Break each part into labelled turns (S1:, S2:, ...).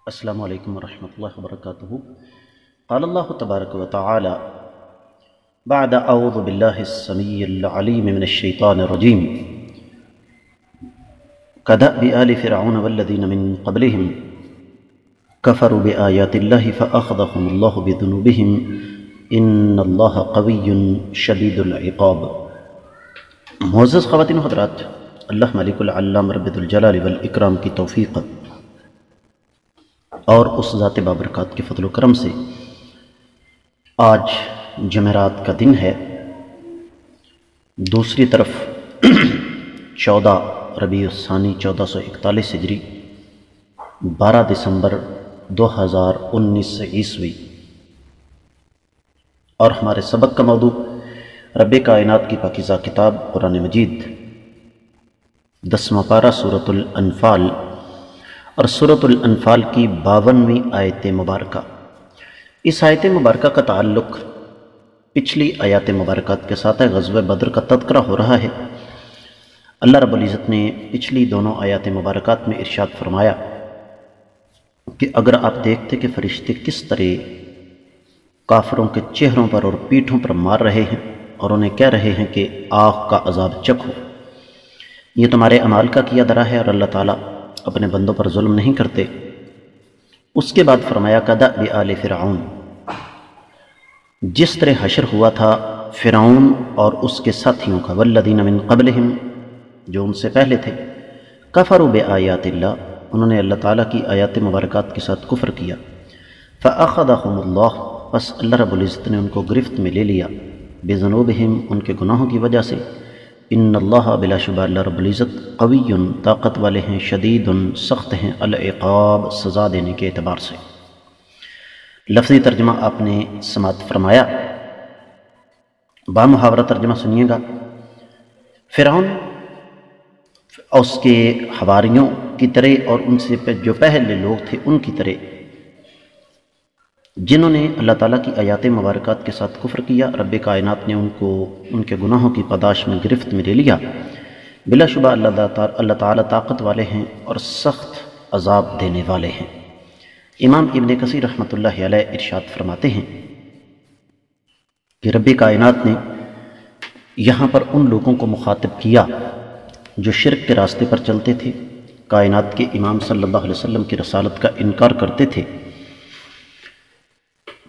S1: السلام علیکم ورحمۃ اللہ وبرکاتہ۔ قال اللہ تبارک و تعالی بعد اعوذ باللہ السمیع العلیم من الشیطان الرجیم كدأب آل فرعون والذین من قبلهم كفروا بآیات اللہ فأخذهم اللہ بذنوبهم ان اللہ قوی شدید العقاب۔ معزز خواتین و حضرات، اللہ ملک العلام رب الجلال والاکرام کی توفیق اور اس ذات بابرکات کے فضل و کرم سے آج جمعرات کا دن ہے۔ دوسری طرف 14 ربیع الثانی 1441 ہجری 12 دسمبر 2019 عیسوی، اور ہمارے سبق کا موضوع رب کائنات کی پاکیزہ کتاب قرآن مجید 10واں پارہ سورۃ الانفال اور سورۃ الانفال کی 52ویں آیت مبارکہ۔ اس آیت مبارکہ کا تعلق پچھلی آیات مبارکات کے ساتھ ہے۔ غزوہ بدر کا تذکرہ ہو رہا ہے۔ اللہ رب العزت نے پچھلی دونوں آیات مبارکات میں ارشاد فرمایا کہ اگر آپ دیکھتے کہ فرشتے کس طرح کافروں کے چہروں پر اور پیٹھوں پر مار رہے ہیں اور انہیں کہہ رہے ہیں کہ آگ کا عذاب چکھو، یہ تمہارے اعمال کا کیا درا ہے اور اللہ تعالیٰ اپنے بندوں پر ظلم نہیں کرتے۔ اس کے بعد فرمایا کدأب آل فرعون، جس طرح حشر ہوا تھا فرعون اور اس کے ساتھیوں کا، والذین من قبلہم، جو ان سے پہلے تھے، کفروا بآیات اللہ، انہوں نے اللہ تعالیٰ کی آیات مبارکات کے ساتھ کفر کیا، فأخذہم اللہ، پس اللہ رب العزت نے ان کو گرفت میں لے لیا، بذنوبہم، ان کے گناہوں کی وجہ سے، ان اللہ بلا شبہ اللہ رب العزت قوی، طاقت والے ہیں، شدید، سخت ہیں، العقاب، سزا دینے کے اعتبار سے۔ لفظی ترجمہ آپ نے سماعت فرمایا، بامحاورہ ترجمہ سنیے گا۔ فرعون اور اس کے حواریوں کی طرح اور ان سے جو پہلے لوگ تھے ان کی طرح، جنہوں نے اللہ تعالیٰ کی آیات مبارکات کے ساتھ کفر کیا، رب کائنات نے ان کو ان کے گناہوں کی پاداش میں گرفت میں لے لیا۔ بلا شبہ اللہ تعالیٰ طاقت والے ہیں اور سخت عذاب دینے والے ہیں۔ امام ابن کثیر رحمۃ اللہ علیہ ارشاد فرماتے ہیں کہ رب کائنات نے یہاں پر ان لوگوں کو مخاطب کیا جو شرک کے راستے پر چلتے تھے، کائنات کے امام صلی اللہ علیہ وسلم کی رسالت کا انکار کرتے تھے۔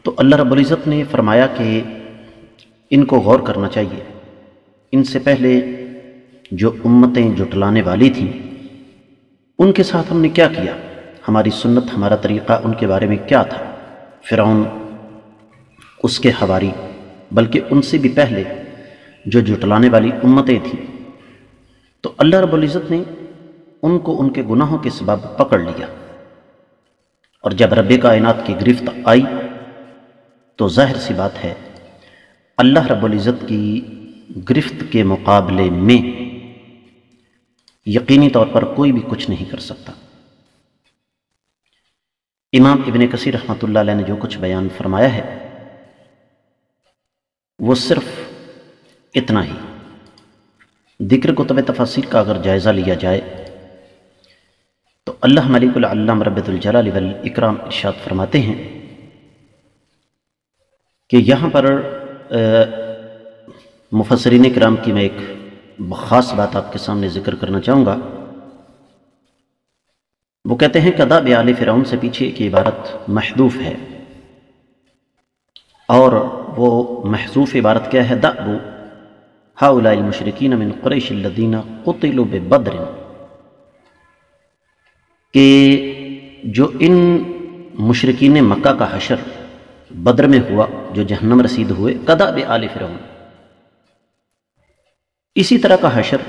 S1: تو اللہ رب العزت نے فرمایا کہ ان کو غور کرنا چاہیے، ان سے پہلے جو امتیں جھٹلانے والی تھیں ان کے ساتھ ہم نے کیا کیا، ہماری سنت، ہمارا طریقہ ان کے بارے میں کیا تھا۔ فرعون، اس کے حواری، بلکہ ان سے بھی پہلے جو جھٹلانے والی امتیں تھیں، تو اللہ رب العزت نے ان کو ان کے گناہوں کے سبب پکڑ لیا، اور جب رب کائنات کی گرفت آئی تو ظاہر سی بات ہے اللہ رب العزت کی گرفت کے مقابلے میں یقینی طور پر کوئی بھی کچھ نہیں کر سکتا۔ امام ابن کثیر رحمۃ اللہ علیہ نے جو کچھ بیان فرمایا ہے وہ صرف اتنا ہی۔ ذکر کتب تفاسیر کا اگر جائزہ لیا جائے تو اللہ ملک العلام رب الجلال والاکرام ارشاد فرماتے ہیں کہ یہاں پر مفسرین کرام کی میں ایک خاص بات آپ کے سامنے ذکر کرنا چاہوں گا۔ وہ کہتے ہیں کدأب آل فرعون سے پیچھے ایک عبارت محذوف ہے، اور وہ محذوف عبارت کیا ہے؟ دأب ہؤلاء المشرکین من قریش الذین قتلوا ببدر، کہ جو ان مشرکین مکہ کا حشر بدر میں ہوا، جو جہنم رسید ہوئے، کدأب آل فرعون، اسی طرح کا حشر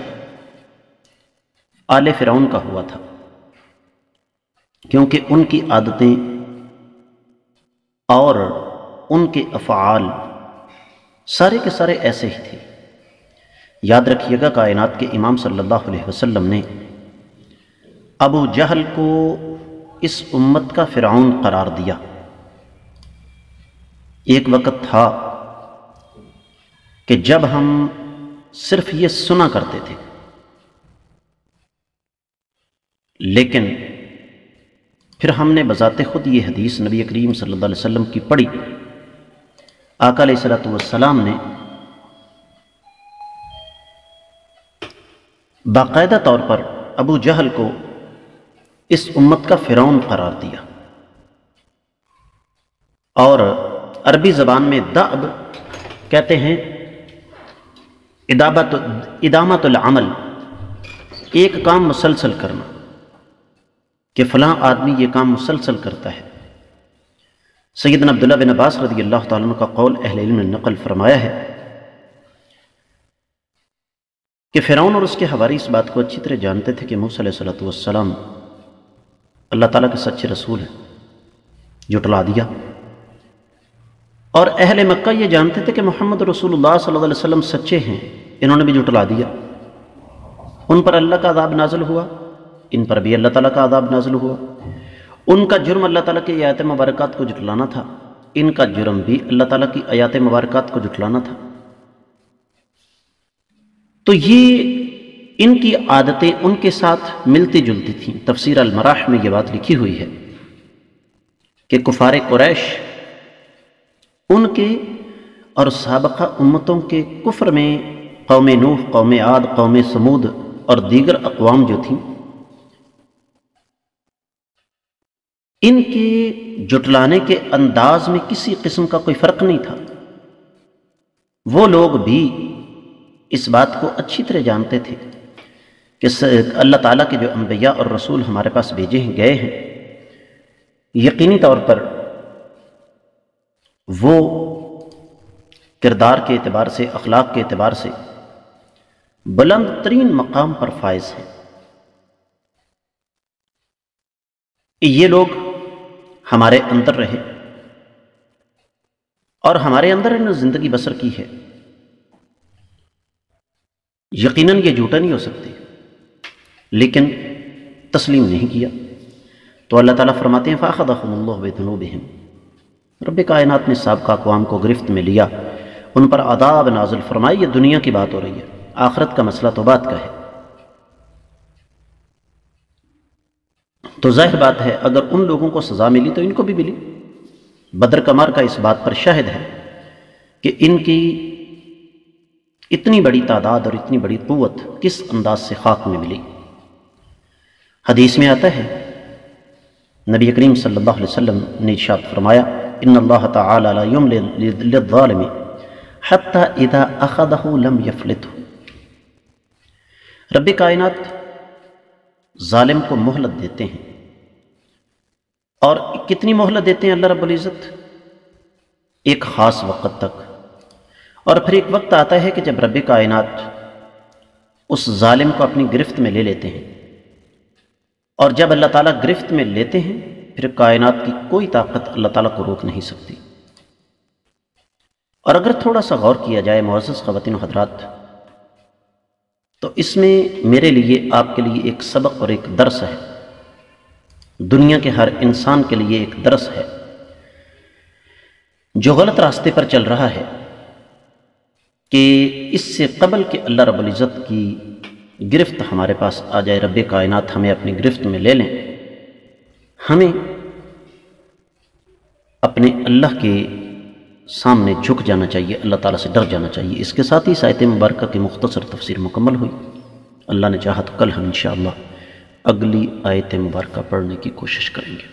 S1: آل فرعون کا ہوا تھا، کیونکہ ان کی عادتیں اور ان کے افعال سارے کے سارے ایسے ہی تھے۔ یاد رکھیے گا، کائنات کے امام صلی اللہ علیہ وسلم نے ابو جہل کو اس امت کا فرعون قرار دیا۔ ایک وقت تھا کہ جب ہم صرف یہ سنا کرتے تھے، لیکن پھر ہم نے بذات خود یہ حدیث نبی کریم صلی اللہ علیہ وسلم کی پڑھی۔ آقا علیہ الصلوۃ والسلام نے باقاعدہ طور پر ابو جہل کو اس امت کا فرعون قرار دیا، اور عربی زبان میں دأب کہتے ہیں ادامت العمل، ایک کام مسلسل کرنا، کہ فلاں آدمی یہ کام مسلسل کرتا ہے۔ سیدنا عبداللہ بن عباس رضی اللہ تعالیٰ عنہ کا قول اہل علم نے نقل فرمایا ہے کہ فرعون اور اس کے حواری اس بات کو اچھی طرح جانتے تھے کہ موسیٰ علیہ السلام اللہ تعالیٰ کے سچے رسول ہیں، جھٹلا دیا، اور اہل مکہ یہ جانتے تھے کہ محمد رسول اللہ صلی اللہ علیہ وسلم سچے ہیں، انہوں نے بھی جھٹلا دیا۔ ان پر اللہ کا عذاب نازل ہوا، ان پر بھی اللہ تعالیٰ کا عذاب نازل ہوا۔ ان کا جرم اللہ تعالیٰ کی آیات مبارکات کو جھٹلانا تھا، ان کا جرم بھی اللہ تعالیٰ کی آیات مبارکات کو جھٹلانا تھا۔ تو یہ ان کی عادتیں ان کے ساتھ ملتی جلتی تھیں۔ تفسیر المراح میں یہ بات لکھی ہوئی ہے کہ کفار قریش ان کے اور سابقہ امتوں کے کفر میں قوم نوح، قوم عاد، قوم سمود اور دیگر اقوام جو تھیں، ان کے جھٹلانے کے انداز میں کسی قسم کا کوئی فرق نہیں تھا۔ وہ لوگ بھی اس بات کو اچھی طرح جانتے تھے کہ اللہ تعالیٰ کے جو انبیاء اور رسول ہمارے پاس بھیجے ہیں، گئے ہیں، یقینی طور پر وہ کردار کے اعتبار سے، اخلاق کے اعتبار سے بلند ترین مقام پر فائز ہیں۔ یہ لوگ ہمارے اندر رہے اور ہمارے اندر انہوں نے زندگی بسر کی ہے، یقیناً یہ جھوٹا نہیں ہو سکتے، لیکن تسلیم نہیں کیا۔ تو اللہ تعالیٰ فرماتے ہیں فَأَخَذَهُمُ اللَّهُ بِذُنُوبِهِمْ، رب کائنات نے سابقہ اقوام کو گرفت میں لیا، ان پر عذاب نازل فرمائی۔ یہ دنیا کی بات ہو رہی ہے، آخرت کا مسئلہ تو بات کا ہے۔ تو ظاہر بات ہے اگر ان لوگوں کو سزا ملی تو ان کو بھی ملی۔ بدر کا معرکہ اس بات پر شاہد ہے کہ ان کی اتنی بڑی تعداد اور اتنی بڑی قوت کس انداز سے خاک میں ملی۔ حدیث میں آتا ہے، نبی کریم صلی اللہ علیہ وسلم نے ارشاد فرمایا ان اللہ تعالی لا یملی للظالم حتی اذا اخذہ لم یفلتہ، رب کائنات ظالم کو مہلت دیتے ہیں، اور کتنی مہلت دیتے ہیں اللہ رب العزت؟ ایک خاص وقت تک، اور پھر ایک وقت آتا ہے کہ جب رب کائنات اس ظالم کو اپنی گرفت میں لے لیتے ہیں، اور جب اللہ تعالیٰ گرفت میں لیتے ہیں پھر کائنات کی کوئی طاقت اللہ تعالیٰ کو روک نہیں سکتی۔ اور اگر تھوڑا سا غور کیا جائے معزز خواتین و حضرات، تو اس میں میرے لیے، آپ کے لیے ایک سبق اور ایک درس ہے، دنیا کے ہر انسان کے لیے ایک درس ہے جو غلط راستے پر چل رہا ہے، کہ اس سے قبل کہ اللہ رب العزت کی گرفت ہمارے پاس آ جائے، رب کائنات ہمیں اپنی گرفت میں لے لیں، ہمیں اپنے اللہ کے سامنے جھک جانا چاہیے، اللہ تعالیٰ سے ڈر جانا چاہیے۔ اس کے ساتھ ہی اس آیت مبارکہ کی مختصر تفسیر مکمل ہوئی۔ اللہ نے چاہا تو کل ہم انشاءاللہ اگلی آیت مبارکہ پڑھنے کی کوشش کریں گے۔